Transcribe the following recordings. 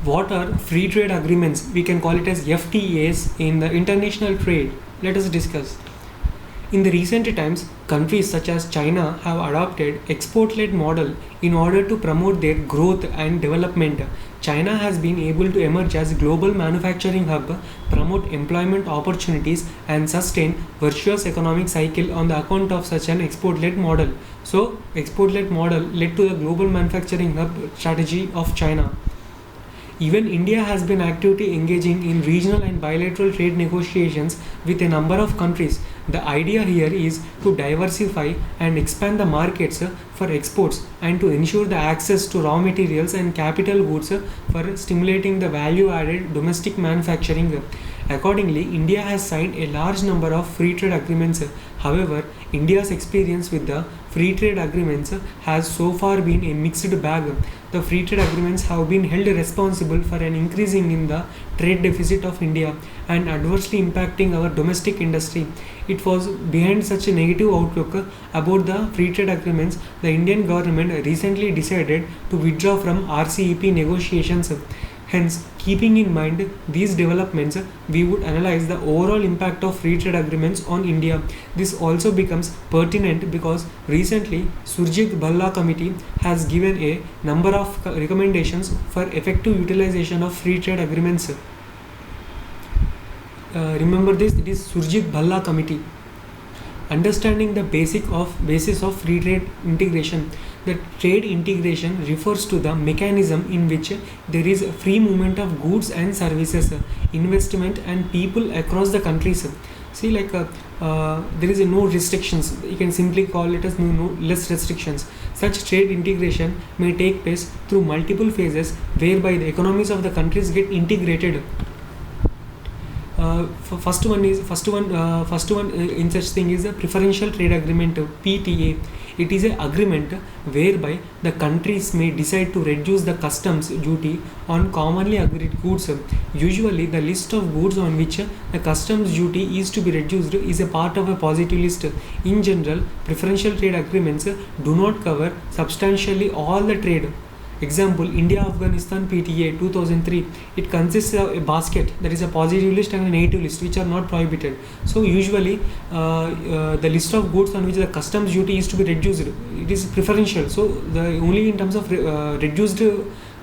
What are free trade agreements? We can call it as FTAs in the international trade. Let us discuss. In the recent times, countries such as China have adopted export-led model in order to promote their growth and development. China has been able to emerge as global manufacturing hub, promote employment opportunities and sustain virtuous economic cycle on the account of such an export-led model. So, export-led model led to the global manufacturing hub strategy of China. Even India has been actively engaging in regional and bilateral trade negotiations with a number of countries. The idea here is to diversify and expand the markets for exports and to ensure the access to raw materials and capital goods for stimulating the value added domestic manufacturing. Accordingly, India has signed a large number of free trade agreements. However, India's experience with the free trade agreements has so far been a mixed bag. The free trade agreements have been held responsible for an increasing in the trade deficit of India and adversely impacting our domestic industry. It was behind such a negative outlook about the free trade agreements, the Indian government recently decided to withdraw from RCEP negotiations. Hence, keeping in mind these developments, we would analyze the overall impact of free trade agreements on India. This also becomes pertinent because recently Surjit Bhalla Committee has given a number of recommendations for effective utilization of free trade agreements. Remember this, it is Surjit Bhalla Committee. Understanding the basis of free trade integration. The trade integration refers to the mechanism in which there is a free movement of goods and services, investment and people across the countries. See, there is no restrictions. You can simply call it as no less restrictions. Such trade integration may take place through multiple phases, whereby the economies of the countries get integrated. First one in such thing is a preferential trade agreement, PTA. It is an agreement whereby the countries may decide to reduce the customs duty on commonly agreed goods. Usually, the list of goods on which the customs duty is to be reduced is a part of a positive list. In general, preferential trade agreements do not cover substantially all the trade. Example, India-Afghanistan PTA 2003. It consists of a basket, that is a positive list and a negative list, which are not prohibited. So usually the list of goods on which the customs duty is to be reduced, it is preferential. So the only in terms of reduced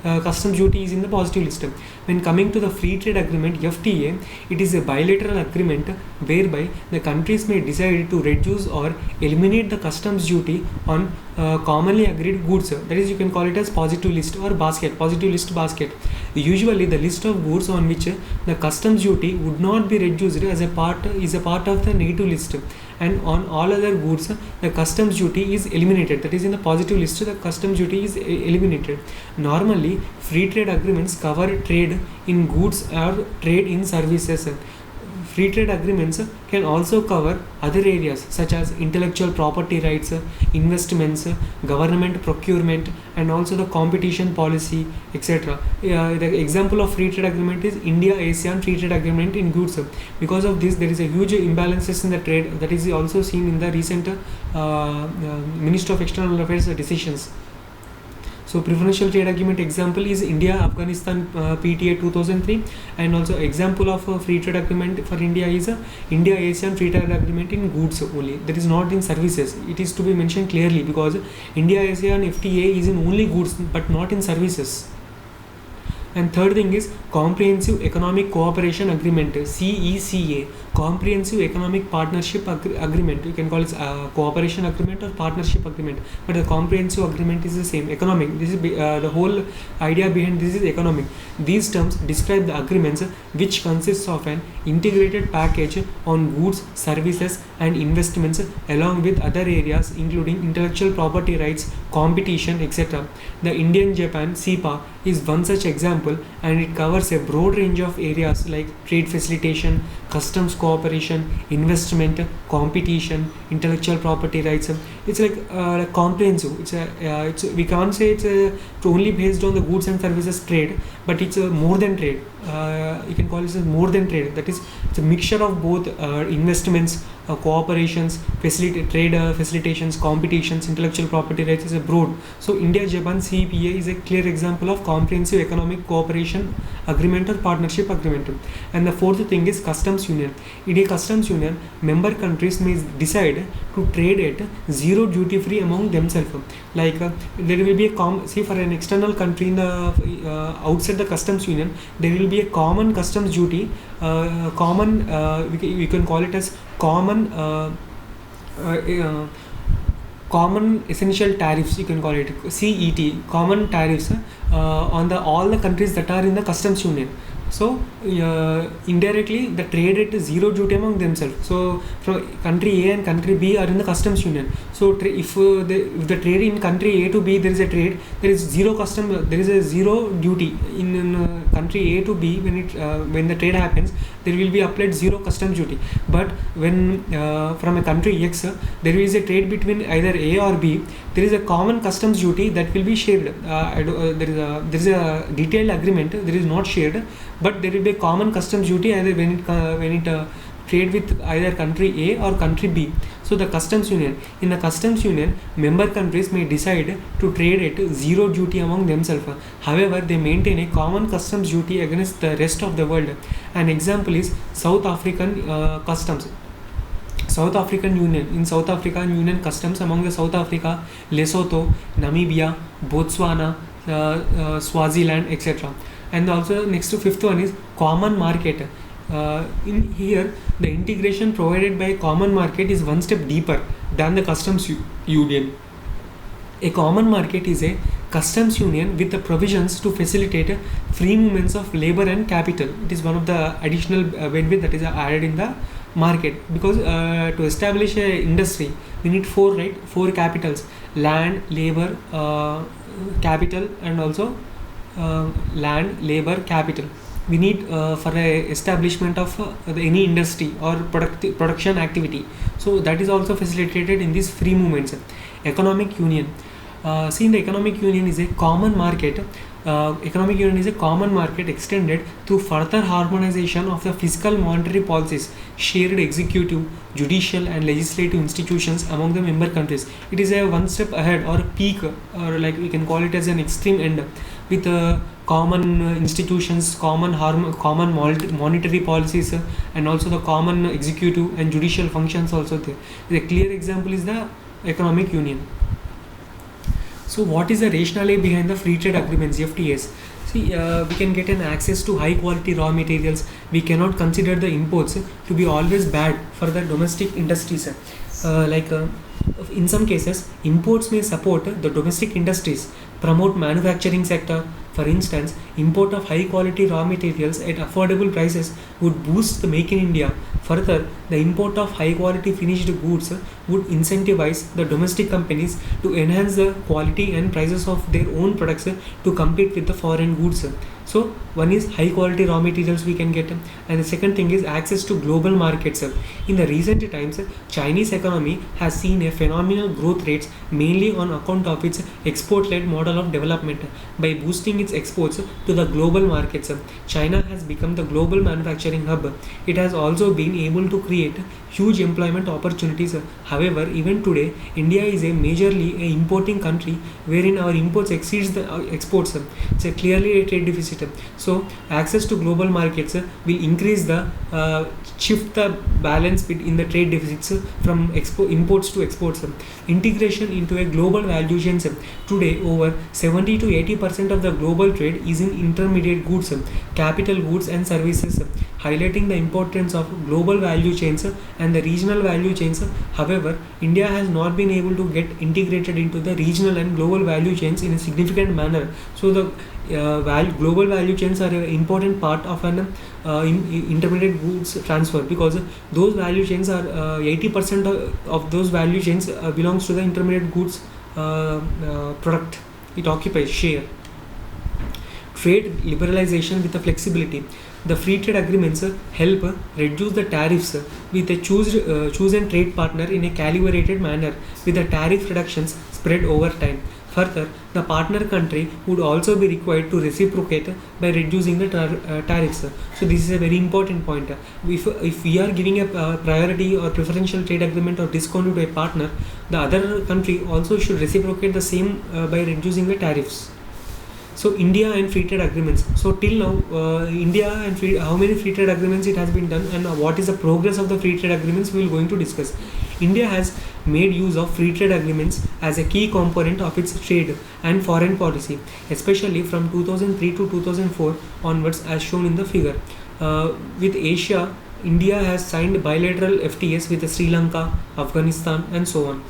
customs duty is in the positive list. When coming to the free trade agreement, FTA, it is a bilateral agreement whereby the countries may decide to reduce or eliminate the customs duty on commonly agreed goods. That is, you can call it as positive list or basket, positive list basket. Usually the list of goods on which the customs duty would not be reduced as a part of the negative list, and on all other goods the customs duty is eliminated. That is, in the positive list the customs duty is eliminated. Normally, free trade agreements cover trade in goods or trade in services. Free trade agreements can also cover other areas such as intellectual property rights, investments, government procurement, and also the competition policy, etc. The example of free trade agreement is India-ASEAN free trade agreement in goods. Because of this, there is a huge imbalances in the trade that is also seen in the recent Minister of External Affairs decisions. So preferential trade agreement example is India-Afghanistan PTA 2003, and also example of a free trade agreement for India is India-ASEAN free trade agreement in goods only. That is not in services. It is to be mentioned clearly because India-ASEAN FTA is in only goods but not in services. And third thing is Comprehensive Economic Cooperation Agreement, CECA, Comprehensive Economic Partnership Agreement. You can call it cooperation agreement or partnership agreement, but the comprehensive agreement is the same. Economic. This is the whole idea behind this is economic. These terms describe the agreements which consists of an integrated package on goods, services, and investments, along with other areas including intellectual property rights, competition, etc. The Indian-Japan CEPA is one such example, and it covers a broad range of areas like trade facilitation, customs cooperation, investment, competition, intellectual property rights. It's like comprehensive. We can't say it's only based on the goods and services trade, but it's more than trade. You can call it more than trade. That is, it's a mixture of both investments, cooperations, trade facilitations, competitions, intellectual property rights is a broad. So India-Japan CEPA is a clear example of comprehensive economic cooperation agreement or partnership agreement. And the fourth thing is customs union. In a customs union, member countries may decide to trade at zero duty free among themselves. Like there will be a see, for an external country in the outside the customs union, there will be a common customs duty, we can call it as common common essential tariffs, you can call it CET, common tariffs on the all the countries that are in the customs union. So indirectly the trade rate is zero duty among themselves. So from country A and country B are in the customs union. So if the trade in country A to B, there is a trade, there is zero there is a zero duty in country A to B. When the trade happens, there will be applied zero customs duty. But when from a country X, there is a trade between either A or B, there is a common customs duty that will be shared. There is a detailed agreement, there is not shared, but there will be a common customs duty either when it trade with either country A or country B. So the customs union, in the customs union, member countries may decide to trade at zero duty among themselves. However, they maintain a common customs duty against the rest of the world. An example is South African customs. South African Union. In South African Union customs among the South Africa, Lesotho, Namibia, Botswana, Swaziland, etc. And also next to fifth one is common market. In here, the integration provided by common market is one step deeper than the customs union. A common market is a customs union with the provisions to facilitate free movements of labor and capital. It is one of the additional benefit that is added in the market, because to establish a industry we need four capitals: land, labor, capital, and also land, labor, capital. We need for a establishment of any industry or production activity. So that is also facilitated in these free movements. Economic union. See, the economic union is a common market. Economic union is a common market extended through further harmonization of the fiscal monetary policies, shared executive, judicial and legislative institutions among the member countries. It is a one step ahead or a peak, or like we can call it as an extreme end, with common institutions, common monetary policies, and also the common executive and judicial functions also there. The clear example is the economic union. So what is the rationale behind the free trade agreements, FTAs? See, we can get an access to high quality raw materials. We cannot consider the imports to be always bad for the domestic industries. In some cases, imports may support the domestic industries, promote manufacturing sector. For instance, import of high quality raw materials at affordable prices would boost the Make in India. Further, the import of high quality finished goods would incentivize the domestic companies to enhance the quality and prices of their own products to compete with the foreign goods. So one is high quality raw materials we can get, and the second thing is access to global markets. In the recent times, Chinese economy has seen a phenomenal growth rates mainly on account of its export-led model of development. By boosting its exports to the global markets, China has become the global manufacturing hub. It has also been able to create huge employment opportunities. However, even today, India is a majorly importing country wherein our imports exceeds the exports. It's a clearly a trade deficit. So access to global markets will increase the shift the balance in the trade deficits from imports to exports. Integration into a global value chain. Today, over 70 to 80% of the global trade is in intermediate goods, capital goods and services, highlighting the importance of global value chains and the regional value chains. However, India has not been able to get integrated into the regional and global value chains in a significant manner. So the global value chains are an important part of an intermediate goods transfer, because those value chains are 80% of those value chains belongs to the intermediate goods product. It occupies share. Trade liberalization with the flexibility. The free trade agreements help reduce the tariffs with a chosen trade partner in a calibrated manner, with the tariff reductions spread over time. Further, the partner country would also be required to reciprocate by reducing the tariffs. So this is a very important point. If we are giving a priority or preferential trade agreement or discount to a partner, the other country also should reciprocate the same by reducing the tariffs. So India and free trade agreements. So till now, India and how many free trade agreements it has been done, and what is the progress of the free trade agreements we will going to discuss. India has made use of free trade agreements as a key component of its trade and foreign policy, especially from 2003 to 2004 onwards, as shown in the figure. With Asia, India has signed bilateral FTAs with Sri Lanka, Afghanistan, and so on.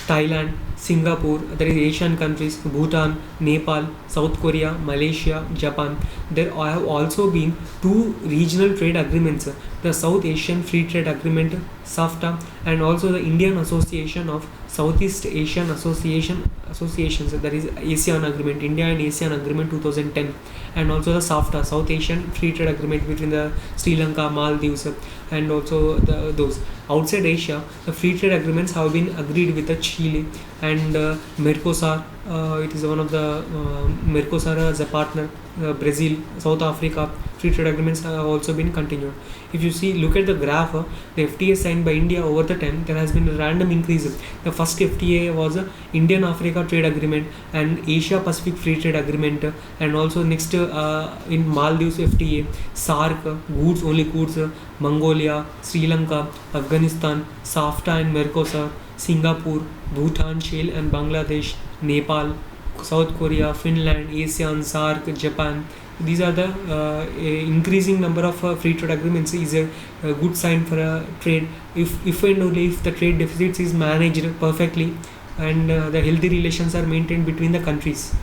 Thailand, Singapore, that is Asian countries, Bhutan, Nepal, South Korea, Malaysia, Japan. There have also been 2 regional trade agreements, the South Asian Free Trade Agreement SAFTA and also the Indian Association of Southeast Asian Associations, that is ASEAN Agreement, India and ASEAN Agreement 2010, and also the SAFTA, South Asian Free Trade Agreement between the Sri Lanka, Maldives, and also those. Outside Asia, the free trade agreements have been agreed with the Chile and Mercosur. It is one of the Mercosur as a partner. Brazil, South Africa, free trade agreements have also been continued. If you see, look at the graph, the FTA signed by India over the time, there has been a random increase. The first FTA was Indian Africa Trade Agreement and Asia Pacific Free Trade Agreement, and also next in Maldives FTA, SAARC, goods only goods, Mongolia, Sri Lanka, Afghanistan, SAFTA and Mercosur, Singapore, Bhutan, Shale and Bangladesh, Nepal, South Korea, Finland, ASEAN, SAARC, Japan. These are the increasing number of free trade agreements is a good sign for a trade if and only if the trade deficits is managed perfectly and the healthy relations are maintained between the countries.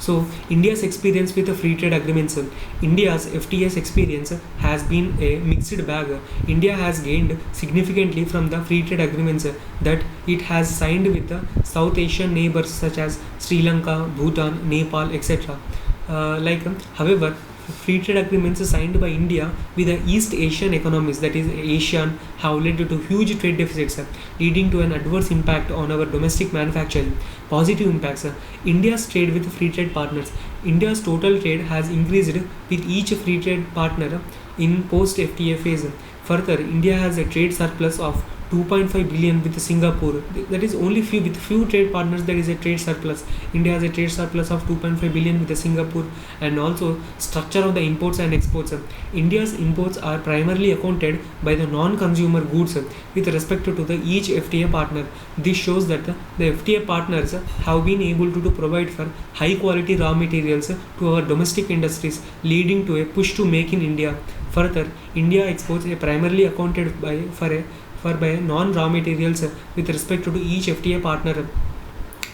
So India's experience with the free trade agreements. India's FTAs experience has been a mixed bag. India has gained significantly from the free trade agreements that it has signed with the South Asian neighbors such as Sri Lanka, Bhutan, Nepal, etc. However, free trade agreements signed by India with the East Asian economies, that is ASEAN, have led to huge trade deficits, leading to an adverse impact on our domestic manufacturing. Positive impacts. India's trade with free trade partners. India's total trade has increased with each free trade partner in post-FTA phase. Further, India has a trade surplus of 2.5 billion with Singapore. That is only with few trade partners there is a trade surplus. India has a trade surplus of 2.5 billion with Singapore. And also structure of the imports and exports. India's imports are primarily accounted by the non-consumer goods with respect to the each FTA partner. This shows that the FTA partners have been able to provide for high quality raw materials to our domestic industries, leading to a push to make in India. Further, India exports are primarily accounted by non-raw materials with respect to each FTA partner.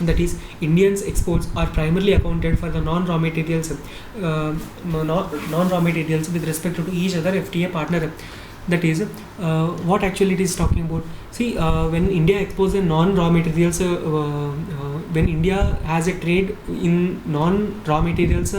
That is, Indians exports are primarily accounted for the non-raw materials with respect to each other FTA partner. That is what actually it is talking about. See, when India exports the non-raw materials, when India has a trade in non-raw materials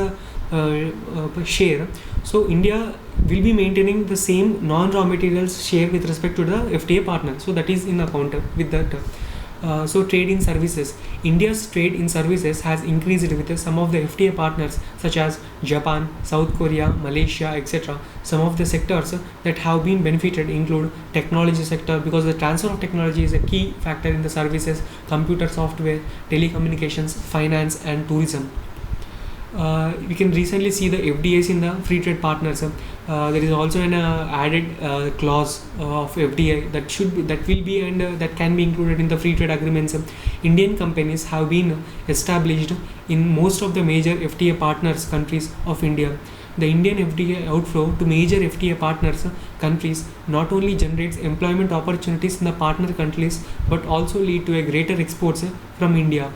share, so India will be maintaining the same non-raw materials share with respect to the FTA partner. So that is in account with that. So trade in services. India's trade in services has increased with some of the FTA partners such as Japan, South Korea, Malaysia, etc. Some of the sectors that have been benefited include technology sector, because the transfer of technology is a key factor in the services, computer software, telecommunications, finance and tourism. We can recently see the FDAs in the free trade partners. There is also an added clause of FDA that will be and that can be included in the free trade agreements. Indian companies have been established in most of the major FTA partners countries of India. The Indian FTA outflow to major FTA partners countries not only generates employment opportunities in the partner countries but also lead to a greater exports from India.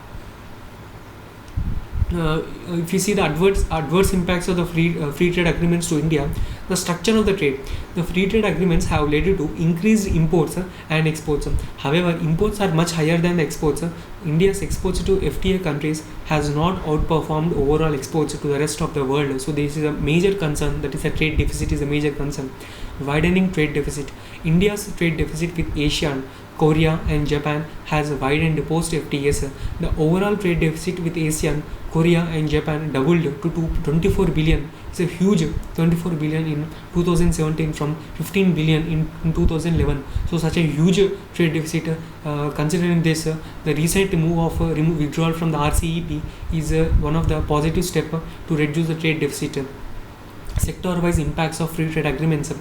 If you see the adverse impacts of the free trade agreements to India, the structure of the trade, the free trade agreements have led to increased imports and exports. However, imports are much higher than the exports. India's exports to FTA countries has not outperformed overall exports to the rest of the world. So this is a major concern. That is, a trade deficit is a major concern. Widening trade deficit. India's trade deficit with ASEAN Korea and Japan has widened post FTAs. The overall trade deficit with ASEAN, Korea and Japan doubled to 24 billion. It's a huge 24 billion in 2017 from 15 billion in 2011. So such a huge trade deficit. Considering this, the recent move of withdrawal from the RCEP is one of the positive step to reduce the trade deficit. Sector-wise impacts of free trade agreements.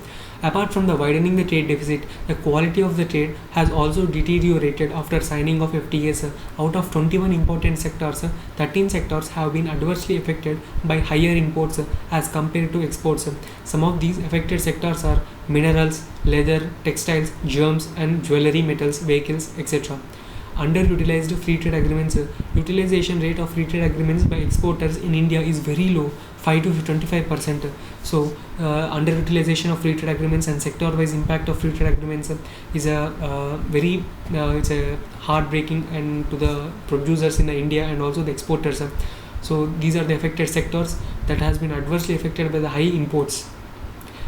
Apart from the widening the trade deficit, the quality of the trade has also deteriorated after signing of FTAs. Out of 21 important sectors, 13 sectors have been adversely affected by higher imports as compared to exports. Some of these affected sectors are minerals, leather, textiles, germs and jewelry, metals, vehicles, etc. Underutilized free trade agreements. Utilization rate of free trade agreements by exporters in India is very low, 5 to 25%. So underutilization of free trade agreements and sector-wise impact of free trade agreements is a very it's a heartbreaking and to the producers in India and also the exporters. So these are the affected sectors that has been adversely affected by the high imports.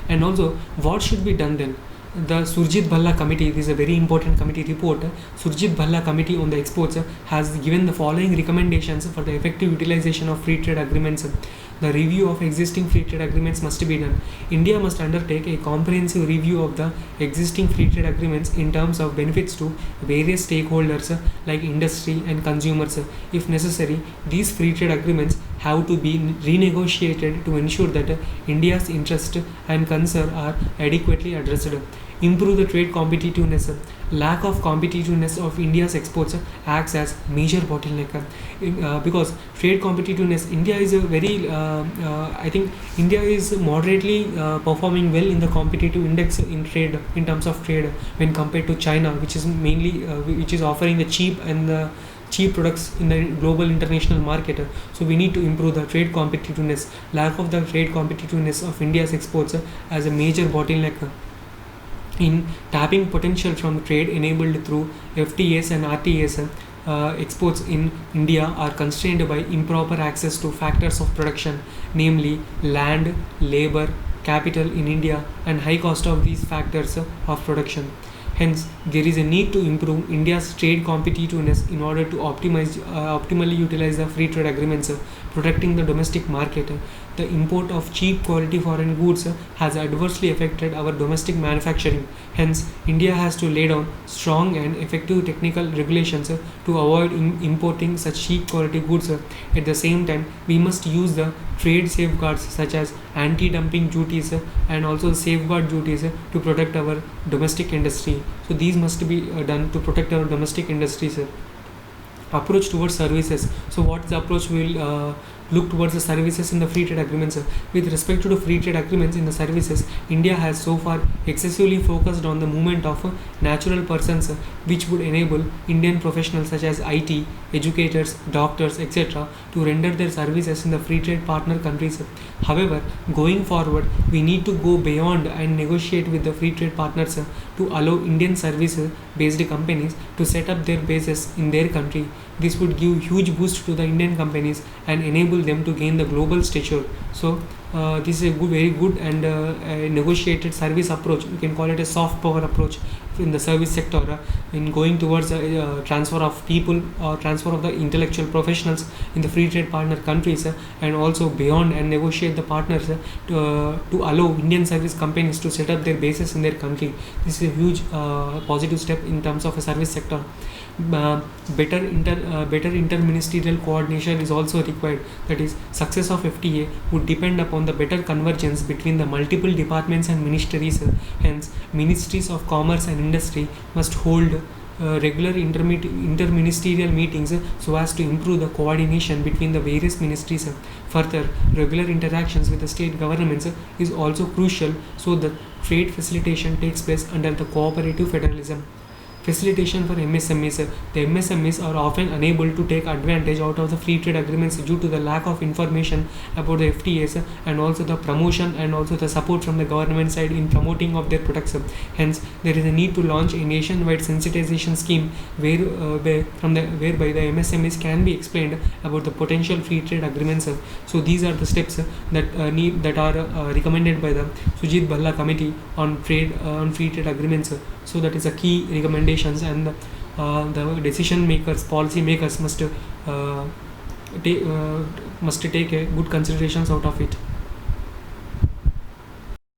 And also, what should be done then? The Surjit Bhalla Committee, this is a very important committee report. Surjit Bhalla Committee on the Exports has given the following recommendations for the effective utilization of free trade agreements. The review of existing free trade agreements must be done. India must undertake a comprehensive review of the existing free trade agreements in terms of benefits to various stakeholders like industry and consumers. If necessary, these free trade agreements have to be renegotiated to ensure that India's interest and concern are adequately addressed. Improve the trade competitiveness. Lack of competitiveness of India's exports acts as major bottleneck because trade competitiveness. India is a very I think India is moderately performing well in the competitive index in trade, in terms of trade, when compared to China, which is mainly which is offering the cheap and the cheap products in the global international market. So we need to improve the trade competitiveness. Lack of the trade competitiveness of India's exports as a major bottleneck in tapping potential from trade enabled through FTAs and RTAs. Exports in India are constrained by improper access to factors of production, namely land, labor, capital in India, and high cost of these factors of production. Hence, there is a need to improve India's trade competitiveness in order to optimally utilize the free trade agreements, protecting the domestic market. The import of cheap quality foreign goods has adversely affected our domestic manufacturing. Hence, India has to lay down strong and effective technical regulations to avoid importing such cheap quality goods. At the same time, we must use the trade safeguards such as anti-dumping duties and also safeguard duties to protect our domestic industry. So these must be done to protect our domestic industries. Approach towards services. So what is the approach? We will look towards the services in the free trade agreements. With respect to the free trade agreements in the services, India has so far excessively focused on the movement of natural persons, which would enable Indian professionals such as IT, educators, doctors, etc. to render their services in the free trade partner countries. However, going forward, we need to go beyond and negotiate with the free trade partners to allow Indian service-based companies to set up their bases in their country. This would give huge boost to the Indian companies and enable them to gain the global stature. So this is a very good and a negotiated service approach. You can call it a soft power approach in the service sector in going towards transfer of people or transfer of the intellectual professionals in the free trade partner countries and also beyond, and negotiate the partners to allow Indian service companies to set up their bases in their country. This is a huge positive step in terms of a service sector. Better interministerial coordination is also required. That is, success of FTA would depend upon the better convergence between the multiple departments and ministries. Hence, ministries of commerce and industry must hold regular interministerial meetings so as to improve the coordination between the various ministries. Further, regular interactions with the state governments is also crucial so that trade facilitation takes place under the cooperative federalism. Facilitation for MSMEs. The MSMEs are often unable to take advantage out of the free trade agreements due to the lack of information about the FTAs and also the promotion and also the support from the government side in promoting of their products. Hence, there is a need to launch a nationwide sensitization scheme whereby the MSMEs can be explained about the potential free trade agreements. So these are the steps that are recommended by the Surjit Bhalla Committee on free trade agreements. So that is a key recommendation regulations, and the decision makers, policy makers must take a good considerations out of it.